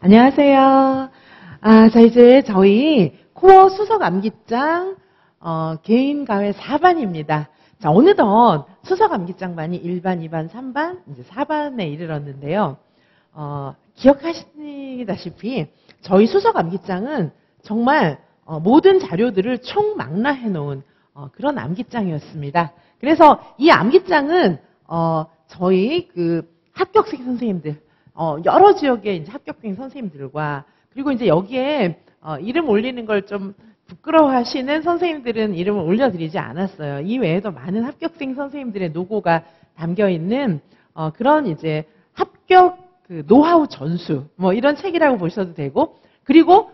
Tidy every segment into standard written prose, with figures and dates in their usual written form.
안녕하세요. 자, 이제 저희 코어 수석 암기장, 개인 과외 4반입니다. 자, 어느덧 수석 암기장반이 1반, 2반, 3반, 이제 4반에 이르렀는데요. 기억하시다시피 저희 수석 암기장은 정말 모든 자료들을 총망라해 놓은 그런 암기장이었습니다. 그래서 이 암기장은 저희 그 합격생 선생님들, 여러 지역의 이제 합격생 선생님들과 그리고 이제 여기에 이름 올리는 걸 좀 부끄러워하시는 선생님들은 이름을 올려드리지 않았어요. 이 외에도 많은 합격생 선생님들의 노고가 담겨 있는 그런 이제 합격 그 노하우 전수 뭐 이런 책이라고 보셔도 되고, 그리고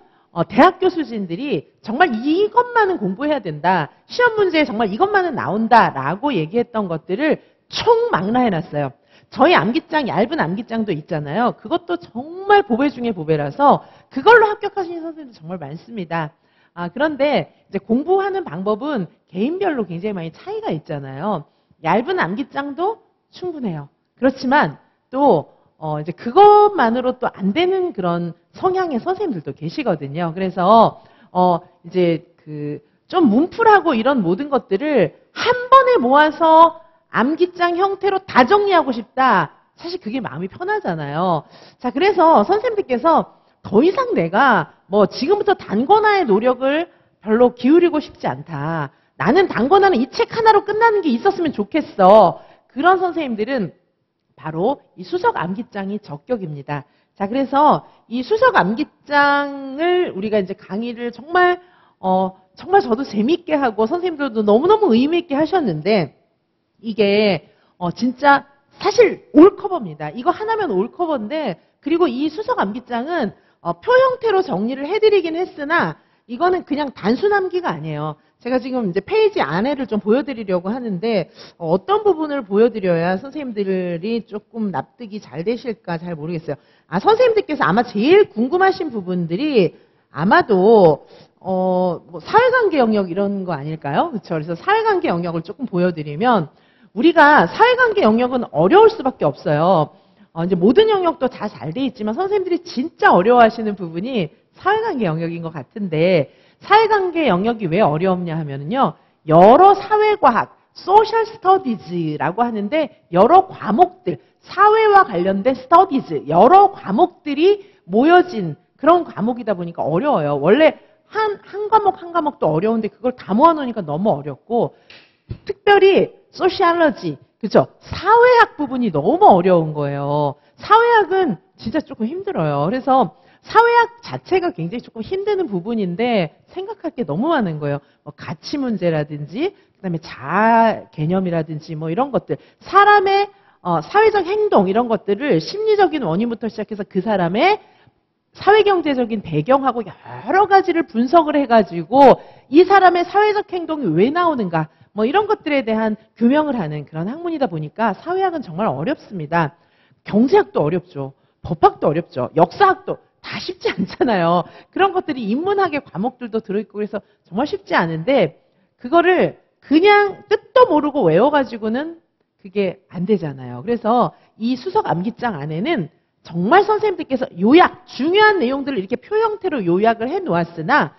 대학교 수진들이 정말 이것만은 공부해야 된다, 시험 문제에 정말 이것만은 나온다라고 얘기했던 것들을 총망라해놨어요. 저희 암기장, 얇은 암기장도 있잖아요. 그것도 정말 보배 중에 보배라서 그걸로 합격하시는 선생님들 정말 많습니다. 그런데 이제 공부하는 방법은 개인별로 굉장히 많이 차이가 있잖아요. 얇은 암기장도 충분해요. 그렇지만 또 이제 그것만으로 또 안 되는 그런 성향의 선생님들도 계시거든요. 그래서 이제 그 좀 문풀하고 이런 모든 것들을 한 번에 모아서 암기장 형태로 다 정리하고 싶다. 사실 그게 마음이 편하잖아요. 자, 그래서 선생님들께서 더 이상 내가 뭐 지금부터 단권화의 노력을 별로 기울이고 싶지 않다. 나는 단권화는 이 책 하나로 끝나는 게 있었으면 좋겠어. 그런 선생님들은 바로 이 수석 암기장이 적격입니다. 자, 그래서 이 수석 암기장을 우리가 이제 강의를 정말 저도 재미있게 하고 선생님들도 너무너무 의미 있게 하셨는데, 이게 진짜 사실 올커버입니다. 이거 하나면 올커버인데, 그리고 이 수석 암기장은 표 형태로 정리를 해드리긴 했으나 이거는 그냥 단순 암기가 아니에요. 제가 지금 이제 페이지 안에를 좀 보여드리려고 하는데 어떤 부분을 보여드려야 선생님들이 조금 납득이 잘 되실까 잘 모르겠어요. 선생님들께서 아마 제일 궁금하신 부분들이 아마도 뭐 사회관계 영역 이런 거 아닐까요? 그렇죠. 그래서 사회관계 영역을 조금 보여드리면, 우리가 사회관계 영역은 어려울 수밖에 없어요. 이제 모든 영역도 다 잘 돼 있지만 선생님들이 진짜 어려워하시는 부분이 사회관계 영역인 것 같은데, 사회관계 영역이 왜 어려웠냐 하면은요, 여러 사회과학, 소셜 스터디즈라고 하는데 여러 과목들, 사회와 관련된 스터디즈, 여러 과목들이 모여진 그런 과목이다 보니까 어려워요. 원래 한 과목 한 과목도 어려운데 그걸 다 모아놓으니까 너무 어렵고, 특별히 소시알러지, 그렇죠? 사회학 부분이 너무 어려운 거예요. 사회학은 진짜 조금 힘들어요. 그래서 사회학 자체가 굉장히 조금 힘드는 부분인데 생각할 게 너무 많은 거예요. 뭐 가치 문제라든지, 그다음에 자아 개념이라든지 뭐 이런 것들, 사람의 사회적 행동 이런 것들을 심리적인 원인부터 시작해서 그 사람의 사회경제적인 배경하고 여러 가지를 분석을 해가지고 이 사람의 사회적 행동이 왜 나오는가, 뭐 이런 것들에 대한 규명을 하는 그런 학문이다 보니까 사회학은 정말 어렵습니다. 경제학도 어렵죠. 법학도 어렵죠. 역사학도 다 쉽지 않잖아요. 그런 것들이 인문학의 과목들도 들어있고 그래서 정말 쉽지 않은데, 그거를 그냥 뜻도 모르고 외워가지고는 그게 안 되잖아요. 그래서 이 수석 암기장 안에는 정말 선생님들께서 요약, 중요한 내용들을 이렇게 표 형태로 요약을 해 놓았으나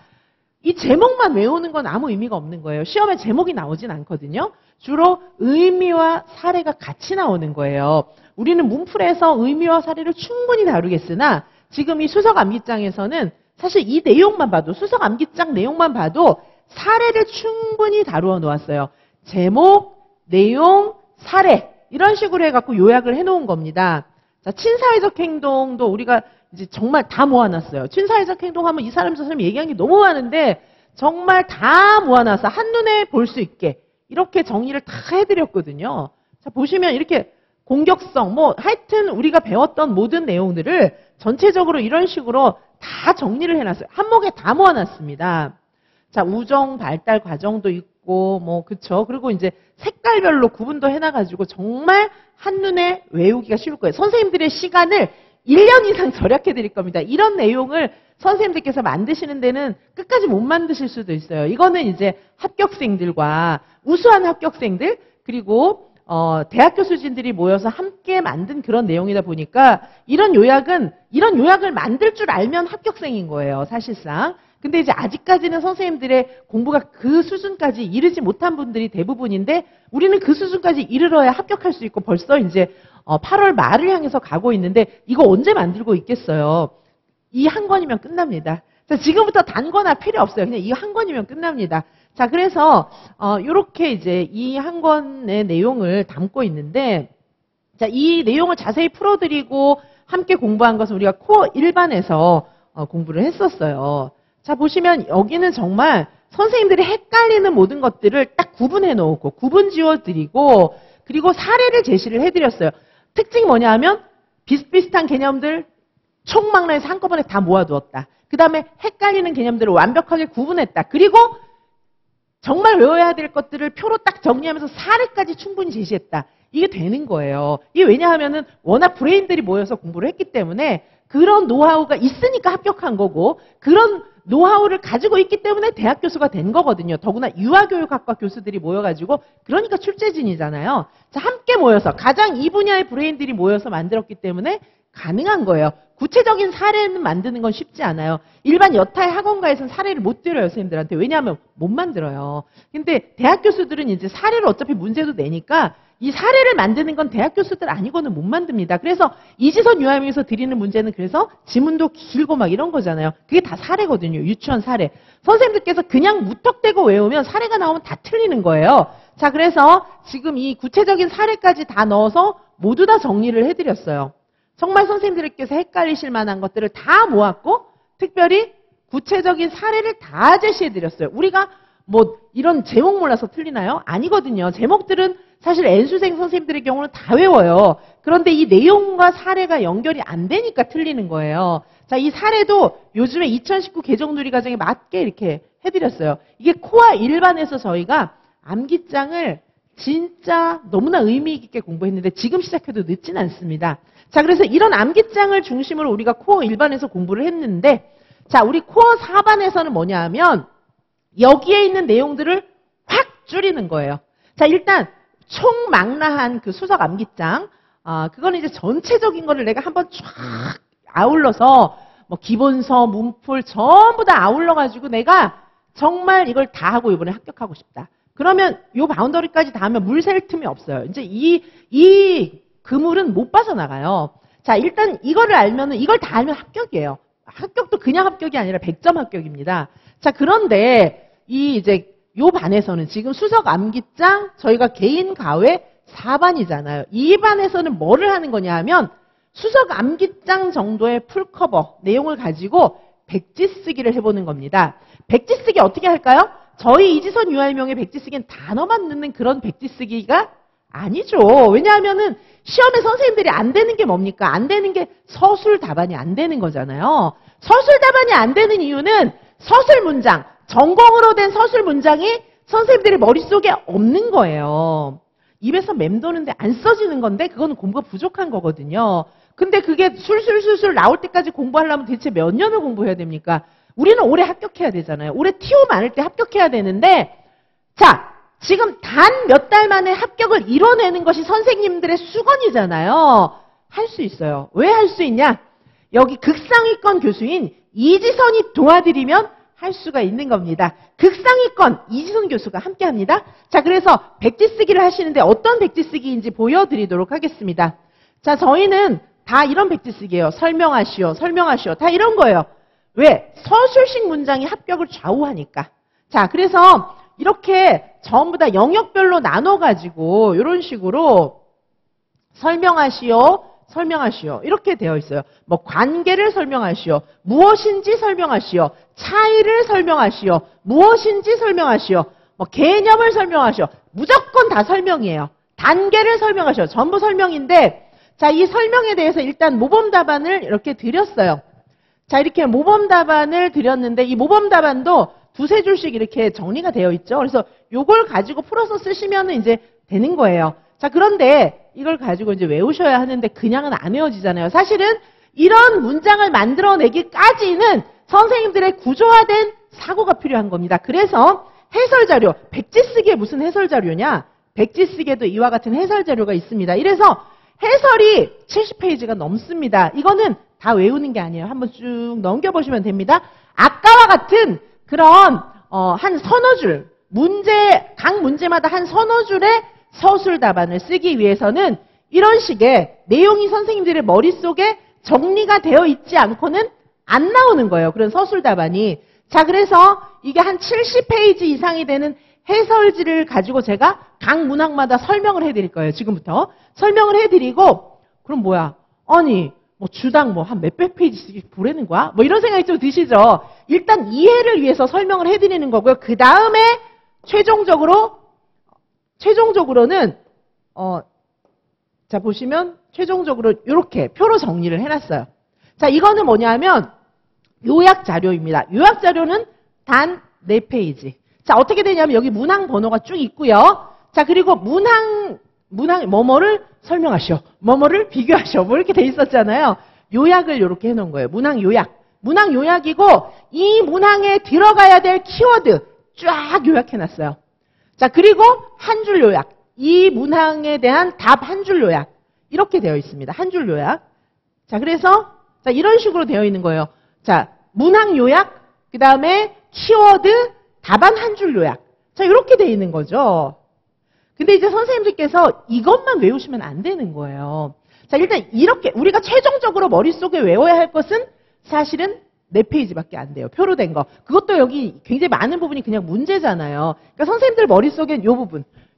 이 제목만 외우는 건 아무 의미가 없는 거예요. 시험에 제목이 나오진 않거든요. 주로 의미와 사례가 같이 나오는 거예요. 우리는 문풀에서 의미와 사례를 충분히 다루겠으나 지금 이 수석 암기장에서는 사실 이 내용만 봐도, 수석 암기장 내용만 봐도 사례를 충분히 다루어 놓았어요. 제목, 내용, 사례 이런 식으로 해갖고 요약을 해놓은 겁니다. 자, 친사회적 행동도 우리가 이제 정말 다 모아놨어요. 친사회적 행동하면 이 사람 저 사람 얘기하는 게 너무 많은데 정말 다 모아놔서 한눈에 볼 수 있게 이렇게 정리를 다 해드렸거든요. 자, 보시면 이렇게 공격성, 뭐 하여튼 우리가 배웠던 모든 내용들을 전체적으로 이런 식으로 다 정리를 해놨어요. 한목에 다 모아놨습니다. 자, 우정 발달 과정도 있고, 뭐, 그쵸. 그리고 이제 색깔별로 구분도 해놔가지고 정말 한눈에 외우기가 쉬울 거예요. 선생님들의 시간을 1년 이상 절약해 드릴 겁니다. 이런 내용을 선생님들께서 만드시는 데는 끝까지 못 만드실 수도 있어요. 이거는 이제 합격생들과 우수한 합격생들, 그리고 대학 교수진들이 모여서 함께 만든 그런 내용이다 보니까 이런 요약을 만들 줄 알면 합격생인 거예요, 사실상. 근데 이제 아직까지는 선생님들의 공부가 그 수준까지 이르지 못한 분들이 대부분인데 우리는 그 수준까지 이르러야 합격할 수 있고 벌써 이제 8월 말을 향해서 가고 있는데 이거 언제 만들고 있겠어요. 이 한 권이면 끝납니다. 자, 지금부터 단거나 필요 없어요. 그냥 이 한 권이면 끝납니다. 자, 그래서 요렇게 이제 이 한 권의 내용을 담고 있는데 자, 이 내용을 자세히 풀어드리고 함께 공부한 것은 우리가 코어 1반에서 공부를 했었어요. 자, 보시면 여기는 정말 선생님들이 헷갈리는 모든 것들을 딱 구분해 놓고 구분 지어드리고 그리고 사례를 제시를 해드렸어요. 특징이 뭐냐 하면 비슷비슷한 개념들 총망라해서 한꺼번에 다 모아두었다. 그 다음에 헷갈리는 개념들을 완벽하게 구분했다. 그리고 정말 외워야 될 것들을 표로 딱 정리하면서 사례까지 충분히 제시했다. 이게 되는 거예요. 이게 왜냐하면은 워낙 브레인들이 모여서 공부를 했기 때문에 그런 노하우가 있으니까 합격한 거고 그런 노하우를 가지고 있기 때문에 대학 교수가 된 거거든요. 더구나 유아교육학과 교수들이 모여가지고 그러니까 출제진이잖아요. 자, 함께 모여서 가장 이 분야의 브레인들이 모여서 만들었기 때문에 가능한 거예요. 구체적인 사례는 만드는 건 쉽지 않아요. 일반 여타의 학원가에서는 사례를 못 드려요, 선생님들한테. 왜냐하면 못 만들어요. 근데 대학 교수들은 이제 사례를 어차피 문제도 내니까 이 사례를 만드는 건 대학 교수들 아니고는 못 만듭니다. 그래서 이지선 유아명에서 드리는 문제는 그래서 지문도 길고 막 이런 거잖아요. 그게 다 사례거든요. 유치원 사례. 선생님들께서 그냥 무턱대고 외우면 사례가 나오면 다 틀리는 거예요. 자, 그래서 지금 이 구체적인 사례까지 다 넣어서 모두 다 정리를 해드렸어요. 정말 선생님들께서 헷갈리실 만한 것들을 다 모았고 특별히 구체적인 사례를 다 제시해드렸어요. 우리가 뭐 이런 제목 몰라서 틀리나요? 아니거든요. 제목들은 사실 N수생 선생님들의 경우는 다 외워요. 그런데 이 내용과 사례가 연결이 안 되니까 틀리는 거예요. 자, 이 사례도 요즘에 2019 개정누리과정에 맞게 이렇게 해드렸어요. 이게 코아 1반에서 저희가 암기장을 진짜 너무나 의미 깊게 공부했는데 지금 시작해도 늦진 않습니다. 자, 그래서 이런 암기장을 중심으로 우리가 코어 1반에서 공부를 했는데 자, 우리 코어 4반에서는 뭐냐 하면 여기에 있는 내용들을 확 줄이는 거예요. 자, 일단 총망라한 그 수석 암기장 그거는 이제 전체적인 거를 내가 한번 쫙 아울러서 뭐 기본서, 문풀 전부 다 아울러가지고 내가 정말 이걸 다 하고 이번에 합격하고 싶다. 그러면 요 바운더리까지 다 하면 물 셀 틈이 없어요. 이제 이 그물은 못 빠져나가요. 자, 일단 이거를 알면은 이걸 다 알면 합격이에요. 합격도 그냥 합격이 아니라 100점 합격입니다. 자, 그런데 이제 요 반에서는 지금 수석 암기장 저희가 개인 가외 4반이잖아요. 이 반에서는 뭐를 하는 거냐 하면 수석 암기장 정도의 풀커버 내용을 가지고 백지 쓰기를 해보는 겁니다. 백지 쓰기 어떻게 할까요? 저희 이지선 유아명의 백지 쓰기는 단어만 넣는 그런 백지 쓰기가 아니죠. 왜냐하면은 시험에 선생님들이 안 되는 게 뭡니까? 안 되는 게 서술 답안이 안 되는 거잖아요. 서술 답안이 안 되는 이유는 서술 문장, 전공으로 된 서술 문장이 선생님들의 머릿속에 없는 거예요. 입에서 맴도는데 안 써지는 건데 그거는 공부가 부족한 거거든요. 근데 그게 술술술술 나올 때까지 공부하려면 대체 몇 년을 공부해야 됩니까? 우리는 올해 합격해야 되잖아요. 올해 TO 많을 때 합격해야 되는데 자, 지금 단 몇 달 만에 합격을 이뤄내는 것이 선생님들의 수건이잖아요. 할 수 있어요. 왜 할 수 있냐? 여기 극상위권 교수인 이지선이 도와드리면 할 수가 있는 겁니다. 극상위권 이지선 교수가 함께합니다. 자, 그래서 백지 쓰기를 하시는데 어떤 백지 쓰기인지 보여드리도록 하겠습니다. 자, 저희는 다 이런 백지 쓰기예요. 설명하시오, 설명하시오. 다 이런 거예요. 왜? 서술식 문장이 합격을 좌우하니까. 자, 그래서 이렇게 전부 다 영역별로 나눠가지고 이런 식으로 설명하시오, 설명하시오 이렇게 되어 있어요. 뭐 관계를 설명하시오, 무엇인지 설명하시오, 차이를 설명하시오, 무엇인지 설명하시오, 뭐 개념을 설명하시오. 무조건 다 설명이에요. 단계를 설명하시오. 전부 설명인데 자, 이 설명에 대해서 일단 모범 답안을 이렇게 드렸어요. 자, 이렇게 모범 답안을 드렸는데 이 모범 답안도 두세 줄씩 이렇게 정리가 되어 있죠. 그래서 요걸 가지고 풀어서 쓰시면 이제 되는 거예요. 자, 그런데 이걸 가지고 이제 외우셔야 하는데 그냥은 안 외워지잖아요. 사실은 이런 문장을 만들어내기까지는 선생님들의 구조화된 사고가 필요한 겁니다. 그래서 해설자료, 백지 쓰기에 무슨 해설자료냐? 백지식에도 이와 같은 해설 자료가 있습니다. 이래서 해설이 70페이지가 넘습니다. 이거는 다 외우는 게 아니에요. 한번 쭉 넘겨보시면 됩니다. 아까와 같은 그런 한 서너 줄, 각 문제마다 한 서너 줄의 서술 답안을 쓰기 위해서는 이런 식의 내용이 선생님들의 머릿속에 정리가 되어 있지 않고는 안 나오는 거예요. 그런 서술 답안이. 자, 그래서 이게 한 70페이지 이상이 되는 해설지를 가지고 제가 각 문항마다 설명을 해드릴 거예요. 지금부터. 설명을 해드리고, 그럼 뭐야? 아니, 뭐 주당 뭐 한 몇백 페이지씩 보라는 거야? 뭐 이런 생각이 좀 드시죠? 일단 이해를 위해서 설명을 해드리는 거고요. 그 다음에 최종적으로는, 자, 보시면 최종적으로 이렇게 표로 정리를 해놨어요. 자, 이거는 뭐냐면 요약 자료입니다. 요약 자료는 단 4페이지. 자, 어떻게 되냐면 여기 문항 번호가 쭉 있고요. 자, 그리고 문항 뭐뭐를 설명하시오. 뭐뭐를 비교하시오. 뭐 이렇게 돼 있었잖아요. 요약을 이렇게 해놓은 거예요. 문항 요약. 문항 요약이고 이 문항에 들어가야 될 키워드 쫙 요약해놨어요. 자, 그리고 한 줄 요약. 이 문항에 대한 답 한 줄 요약. 이렇게 되어 있습니다. 한 줄 요약. 자, 그래서 자, 이런 식으로 되어 있는 거예요. 자, 문항 요약, 그 다음에 키워드, 답안 한 줄 요약. 자, 이렇게 되어 있는 거죠. 근데 이제 선생님들께서 이것만 외우시면 안 되는 거예요. 자, 일단 이렇게 우리가 최종적으로 머릿속에 외워야 할 것은 사실은 4페이지밖에 안 돼요. 표로 된 거. 그것도 여기 굉장히 많은 부분이 그냥 문제잖아요. 그러니까 선생님들 머릿속엔 요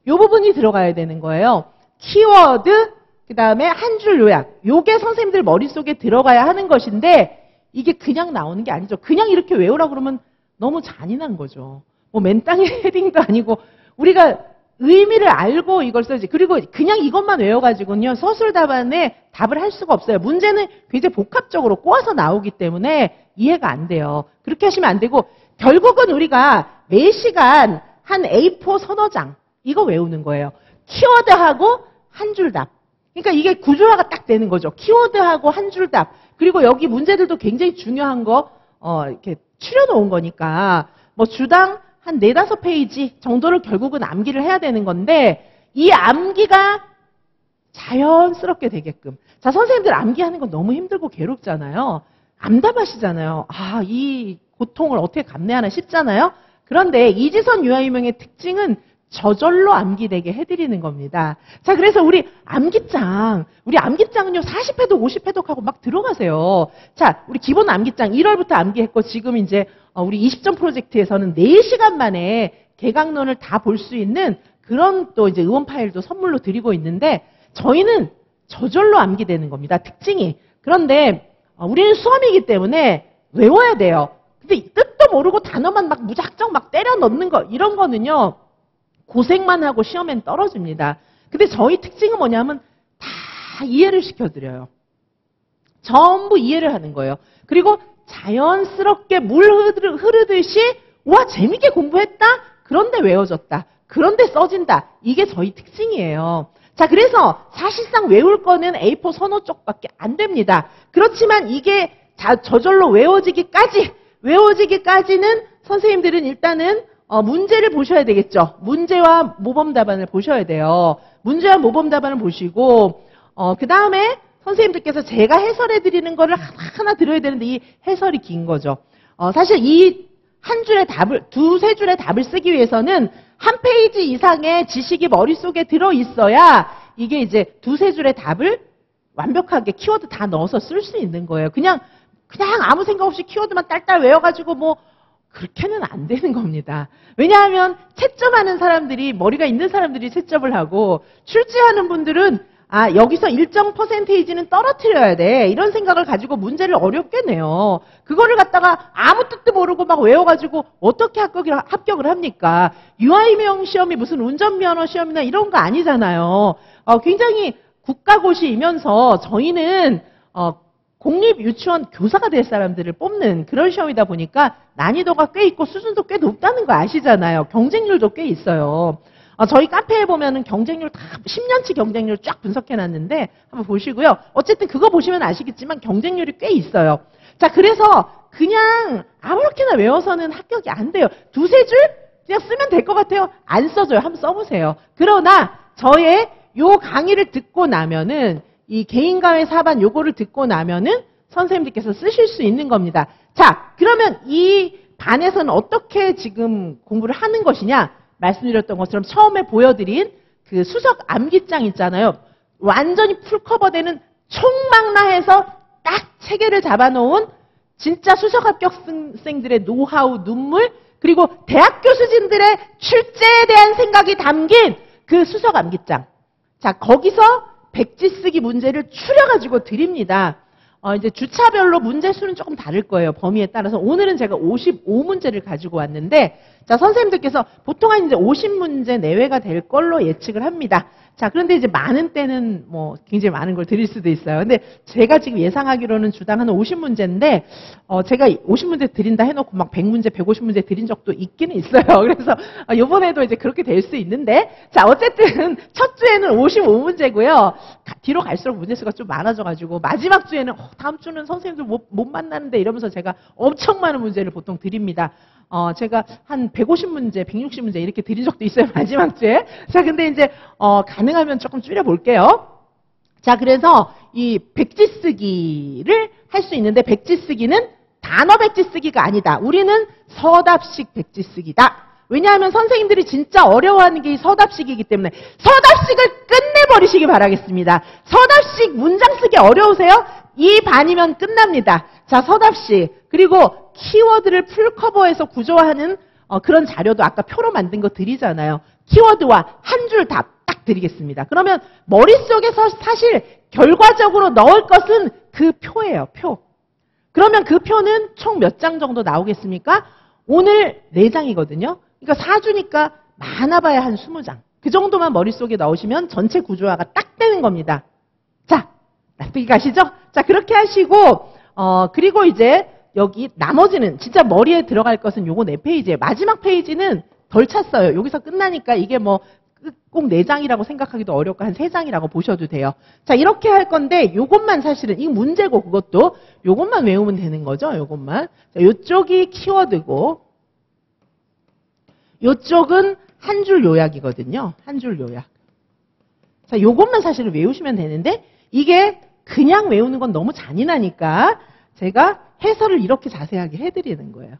부분이 들어가야 되는 거예요. 키워드, 그 다음에 한 줄 요약. 요게 선생님들 머릿속에 들어가야 하는 것인데 이게 그냥 나오는 게 아니죠. 그냥 이렇게 외우라고 그러면 너무 잔인한 거죠. 뭐 맨땅에 헤딩도 아니고 우리가 의미를 알고 이걸 써야지. 그리고 그냥 이것만 외워가지고는요. 서술 답안에 답을 할 수가 없어요. 문제는 굉장히 복합적으로 꼬아서 나오기 때문에 이해가 안 돼요. 그렇게 하시면 안 되고 결국은 우리가 매 시간 한 A4 서너 장 이거 외우는 거예요. 키워드하고 한 줄 답. 그러니까 이게 구조화가 딱 되는 거죠. 키워드하고 한 줄 답. 그리고 여기 문제들도 굉장히 중요한 거 이렇게 추려놓은 거니까 뭐 주당 한 4-5페이지 정도를 결국은 암기를 해야 되는 건데 이 암기가 자연스럽게 되게끔. 자, 선생님들 암기하는 건 너무 힘들고 괴롭잖아요. 암담하시잖아요. 아, 이 고통을 어떻게 감내하나 싶잖아요. 그런데 이지선 유아유명의 특징은 저절로 암기되게 해드리는 겁니다. 자, 그래서 우리 암기장은요 40회독, 50회독 하고 막 들어가세요. 자, 우리 기본 암기장 1월부터 암기했고 지금 이제 우리 20점 프로젝트에서는 4시간 만에 개강론을 다 볼 수 있는 그런 또 이제 의원 파일도 선물로 드리고 있는데 저희는 저절로 암기되는 겁니다. 특징이. 그런데 우리는 수험이기 때문에 외워야 돼요. 근데 뜻도 모르고 단어만 막 무작정 막 때려 넣는 거 이런 거는요. 고생만 하고 시험엔 떨어집니다. 근데 저희 특징은 뭐냐면 다 이해를 시켜드려요. 전부 이해를 하는 거예요. 그리고 자연스럽게 물 흐르듯이 와 재밌게 공부했다? 그런데 외워졌다. 그런데 써진다. 이게 저희 특징이에요. 자, 그래서 사실상 외울 거는 A4 서너 쪽밖에 안 됩니다. 그렇지만 이게 저절로 외워지기까지는 선생님들은 일단은 문제를 보셔야 되겠죠. 문제와 모범 답안을 보셔야 돼요. 문제와 모범 답안을 보시고 그 다음에 선생님들께서 제가 해설해 드리는 거를 하나 들어야 되는데 이 해설이 긴 거죠. 사실 이 한 줄의 답을 2-3줄의 답을 쓰기 위해서는 한 페이지 이상의 지식이 머릿속에 들어 있어야 이게 이제 2-3줄의 답을 완벽하게 키워드 다 넣어서 쓸 수 있는 거예요. 그냥 아무 생각 없이 키워드만 딸딸 외워가지고 뭐 그렇게는 안 되는 겁니다. 왜냐하면 채점하는 사람들이 머리가 있는 사람들이 채점을 하고 출제하는 분들은 여기서 일정 퍼센테이지는 떨어뜨려야 돼. 이런 생각을 가지고 문제를 어렵게 내요. 그거를 갖다가 아무 뜻도 모르고 막 외워가지고 어떻게 합격을 합니까? 유아임용 시험이 무슨 운전면허 시험이나 이런 거 아니잖아요. 굉장히 국가고시이면서 저희는 공립유치원 교사가 될 사람들을 뽑는 그런 시험이다 보니까 난이도가 꽤 있고 수준도 꽤 높다는 거 아시잖아요. 경쟁률도 꽤 있어요. 저희 카페에 보면은 경쟁률 다 10년치 경쟁률 쫙 분석해놨는데 한번 보시고요. 어쨌든 그거 보시면 아시겠지만 경쟁률이 꽤 있어요. 자, 그래서 그냥 아무렇게나 외워서는 합격이 안 돼요. 2-3줄 그냥 쓰면 될 것 같아요. 안 써줘요. 한번 써보세요. 그러나 저의 요 강의를 듣고 나면은 이 개인과외 4반 요거를 듣고 나면은 선생님들께서 쓰실 수 있는 겁니다. 자, 그러면 이 반에서는 어떻게 지금 공부를 하는 것이냐? 말씀드렸던 것처럼 처음에 보여드린 그 수석 암기장 있잖아요. 완전히 풀커버되는 총망라해서 딱 체계를 잡아놓은 진짜 수석 합격생들의 노하우, 눈물, 그리고 대학 교수진들의 출제에 대한 생각이 담긴 그 수석 암기장. 자, 거기서 백지 쓰기 문제를 추려가지고 드립니다. 이제 주차별로 문제 수는 조금 다를 거예요. 범위에 따라서. 오늘은 제가 55문제를 가지고 왔는데, 자, 선생님들께서 보통 한 이제 50문제 내외가 될 걸로 예측을 합니다. 자, 그런데 이제 많은 때는 뭐 굉장히 많은 걸 드릴 수도 있어요. 근데 제가 지금 예상하기로는 주당 한 50문제인데, 제가 50문제 드린다 해놓고 막 100문제, 150문제 드린 적도 있기는 있어요. 그래서 이번에도 이제 그렇게 될 수 있는데, 자, 어쨌든 첫 주에는 55문제고요. 뒤로 갈수록 문제 수가 좀 많아져가지고 마지막 주에는 다음 주는 선생님들 못 만나는데 이러면서 제가 엄청 많은 문제를 보통 드립니다. 제가 한 150문제, 160문제 이렇게 드린 적도 있어요, 마지막 주에. 자, 근데 이제, 가능하면 조금 줄여볼게요. 자, 그래서 이 백지 쓰기를 할 수 있는데, 백지 쓰기는 단어 백지 쓰기가 아니다. 우리는 서답식 백지 쓰기다. 왜냐하면 선생님들이 진짜 어려워하는 게 이 서답식이기 때문에 서답식을 끝내버리시기 바라겠습니다. 서답식 문장 쓰기 어려우세요? 이 반이면 끝납니다. 자, 서답식. 그리고 키워드를 풀커버해서 구조화하는 그런 자료도 아까 표로 만든 거 드리잖아요. 키워드와 한 줄 답 딱 드리겠습니다. 그러면 머릿속에서 사실 결과적으로 넣을 것은 그 표예요. 표. 그러면 그 표는 총 몇 장 정도 나오겠습니까? 오늘 4장이거든요. 그러니까 4주니까 많아봐야 한 20장. 그 정도만 머릿속에 넣으시면 전체 구조화가 딱 되는 겁니다. 자, 납득이 가시죠? 자, 그렇게 하시고 그리고 이제 여기 나머지는 진짜 머리에 들어갈 것은 요거 4페이지예요. 마지막 페이지는 덜 찼어요. 여기서 끝나니까 이게 뭐 꼭 4장이라고 생각하기도 어렵고 한 3장이라고 보셔도 돼요. 자, 이렇게 할 건데 요것만 사실은 이 문제고 그것도 요것만 외우면 되는 거죠. 요것만. 자, 요쪽이 키워드고 요쪽은 한 줄 요약이거든요. 한 줄 요약. 자, 요것만 사실은 외우시면 되는데 이게 그냥 외우는 건 너무 잔인하니까 제가 해설을 이렇게 자세하게 해드리는 거예요.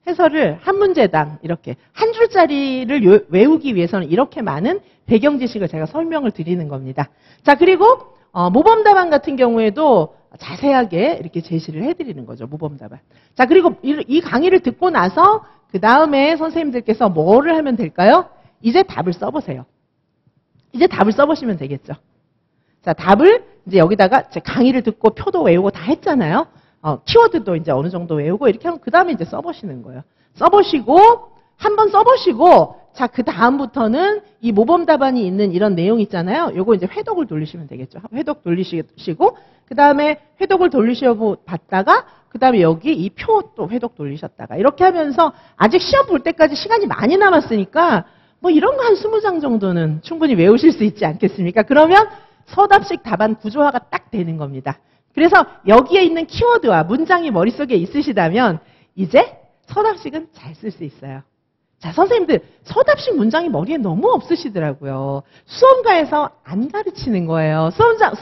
해설을 한 문제당 이렇게 한 줄짜리를 외우기 위해서는 이렇게 많은 배경 지식을 제가 설명을 드리는 겁니다. 자, 그리고 모범답안 같은 경우에도 자세하게 이렇게 제시를 해드리는 거죠. 모범답안. 자, 그리고 이 강의를 듣고 나서 그 다음에 선생님들께서 뭐를 하면 될까요? 이제 답을 써보세요. 이제 답을 써보시면 되겠죠. 자, 답을 이제 여기다가 제 강의를 듣고 표도 외우고 다 했잖아요. 키워드도 이제 어느 정도 외우고 이렇게 하면 그 다음에 이제 써보시는 거예요. 써보시고, 한번 써보시고, 자, 그 다음부터는 이 모범 답안이 있는 이런 내용 있잖아요. 요거 이제 회독을 돌리시면 되겠죠. 회독 돌리시고, 그 다음에 회독을 돌리시고 봤다가, 그 다음에 여기 이 표 또 회독 돌리셨다가, 이렇게 하면서 아직 시험 볼 때까지 시간이 많이 남았으니까, 뭐 이런 거 한 20장 정도는 충분히 외우실 수 있지 않겠습니까? 그러면 서답식 답안 구조화가 딱 되는 겁니다. 그래서 여기에 있는 키워드와 문장이 머릿속에 있으시다면 이제 서답식은 잘 쓸 수 있어요. 자, 선생님들 서답식 문장이 머리에 너무 없으시더라고요. 수험가에서 안 가르치는 거예요.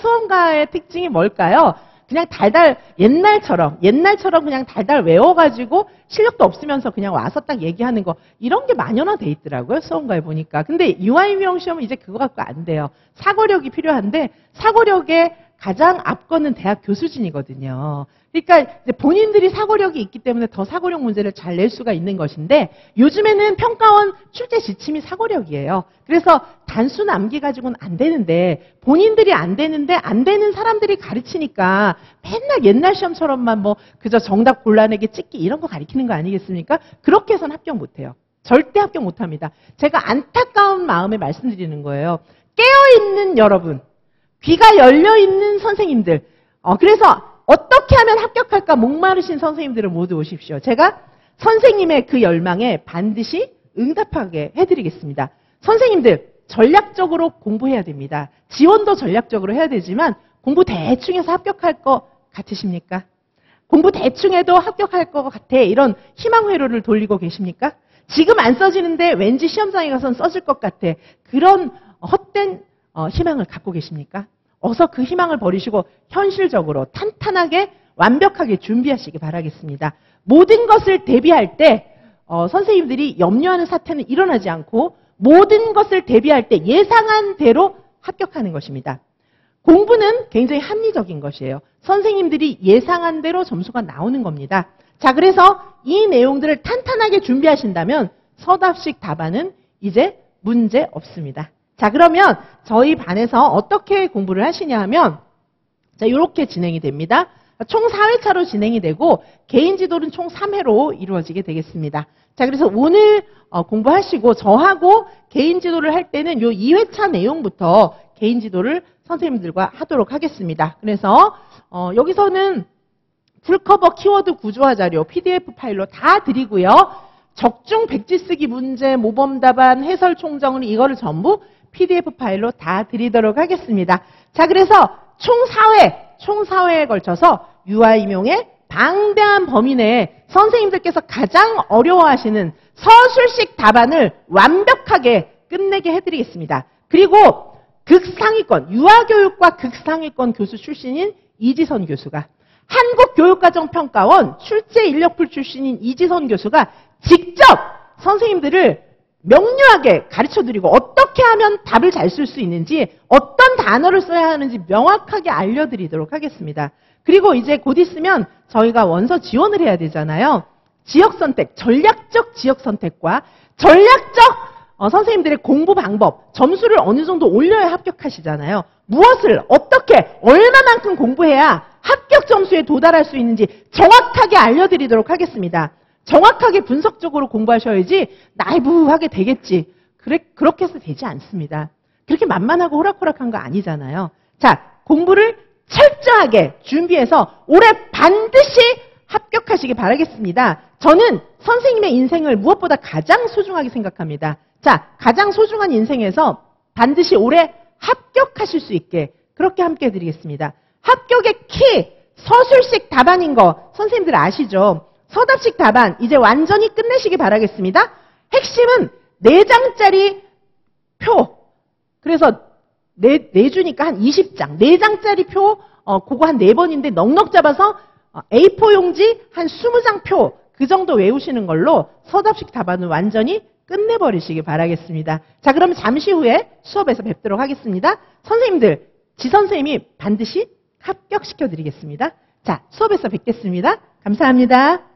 수험가의 특징이 뭘까요? 그냥 달달 옛날처럼 그냥 달달 외워가지고 실력도 없으면서 그냥 와서 딱 얘기하는 거 이런 게 만연화돼 있더라고요. 수험가에 보니까. 근데 유아임용 시험은 이제 그거 갖고 안 돼요. 사고력이 필요한데 사고력에 가장 앞거는 대학 교수진이거든요. 그러니까 이제 본인들이 사고력이 있기 때문에 더 사고력 문제를 잘 낼 수가 있는 것인데 요즘에는 평가원 출제 지침이 사고력이에요. 그래서 단순 암기 가지고는 안 되는데 본인들이 안 되는데 안 되는 사람들이 가르치니까 맨날 옛날 시험처럼만 뭐 그저 정답 골라내기 찍기 이런 거 가르치는 거 아니겠습니까? 그렇게 해서는 합격 못해요. 절대 합격 못합니다. 제가 안타까운 마음에 말씀드리는 거예요. 깨어있는 여러분, 귀가 열려있는 선생님들, 그래서 어떻게 하면 합격할까 목마르신 선생님들을 모두 오십시오. 제가 선생님의 그 열망에 반드시 응답하게 해드리겠습니다. 선생님들 전략적으로 공부해야 됩니다. 지원도 전략적으로 해야 되지만 공부 대충 해서 합격할 것 같으십니까? 공부 대충 해도 합격할 것 같아. 이런 희망 회로를 돌리고 계십니까? 지금 안 써지는데 왠지 시험장에 가서는 써질 것 같아. 그런 헛된 희망을 갖고 계십니까? 어서 그 희망을 버리시고 현실적으로 탄탄하게 완벽하게 준비하시기 바라겠습니다. 모든 것을 대비할 때 선생님들이 염려하는 사태는 일어나지 않고 모든 것을 대비할 때 예상한 대로 합격하는 것입니다. 공부는 굉장히 합리적인 것이에요. 선생님들이 예상한 대로 점수가 나오는 겁니다. 자, 그래서 이 내용들을 탄탄하게 준비하신다면 서답식 답안은 이제 문제 없습니다. 자, 그러면 저희 반에서 어떻게 공부를 하시냐 하면 자, 이렇게 진행이 됩니다. 총 4회차로 진행이 되고 개인 지도는 총 3회로 이루어지게 되겠습니다. 자, 그래서 오늘 공부하시고 저하고 개인 지도를 할 때는 요 2회차 내용부터 개인 지도를 선생님들과 하도록 하겠습니다. 그래서 여기서는 풀커버 키워드 구조화 자료, PDF 파일로 다 드리고요. 적중 백지 쓰기 문제, 모범 답안, 해설 총정리 이거를 전부 PDF 파일로 다 드리도록 하겠습니다. 자, 그래서 총 4회에 걸쳐서 유아임용의 방대한 범위 내에 선생님들께서 가장 어려워하시는 서술식 답안을 완벽하게 끝내게 해드리겠습니다. 그리고 극상위권, 유아교육과 극상위권 교수 출신인 이지선 교수가 한국교육과정평가원 출제인력풀 출신인 이지선 교수가 직접 선생님들을 명료하게 가르쳐드리고 어떻게 하면 답을 잘 쓸 수 있는지 어떤 단어를 써야 하는지 명확하게 알려드리도록 하겠습니다. 그리고 이제 곧 있으면 저희가 원서 지원을 해야 되잖아요. 지역선택, 전략적 지역선택과 전략적 선생님들의 공부 방법, 점수를 어느 정도 올려야 합격하시잖아요. 무엇을 어떻게 얼마만큼 공부해야 합격 점수에 도달할 수 있는지 정확하게 알려드리도록 하겠습니다. 정확하게 분석적으로 공부하셔야지 나이브하게 되겠지. 그렇게 해서 되지 않습니다. 그렇게 만만하고 호락호락한 거 아니잖아요. 자, 공부를 철저하게 준비해서 올해 반드시 합격하시기 바라겠습니다. 저는 선생님의 인생을 무엇보다 가장 소중하게 생각합니다. 자, 가장 소중한 인생에서 반드시 올해 합격하실 수 있게 그렇게 함께 해드리겠습니다. 합격의 키, 서술식 답안인 거 선생님들 아시죠? 서답식 답안 이제 완전히 끝내시기 바라겠습니다. 핵심은 4장짜리 표. 그래서 4주니까 한 20장. 4장짜리 표 그거 한 4번인데 넉넉 잡아서 A4 용지 한 20장 표. 그 정도 외우시는 걸로 서답식 답안은 완전히 끝내버리시기 바라겠습니다. 자, 그럼 잠시 후에 수업에서 뵙도록 하겠습니다. 선생님들, 지선생님이 반드시 합격시켜드리겠습니다. 자, 수업에서 뵙겠습니다. 감사합니다.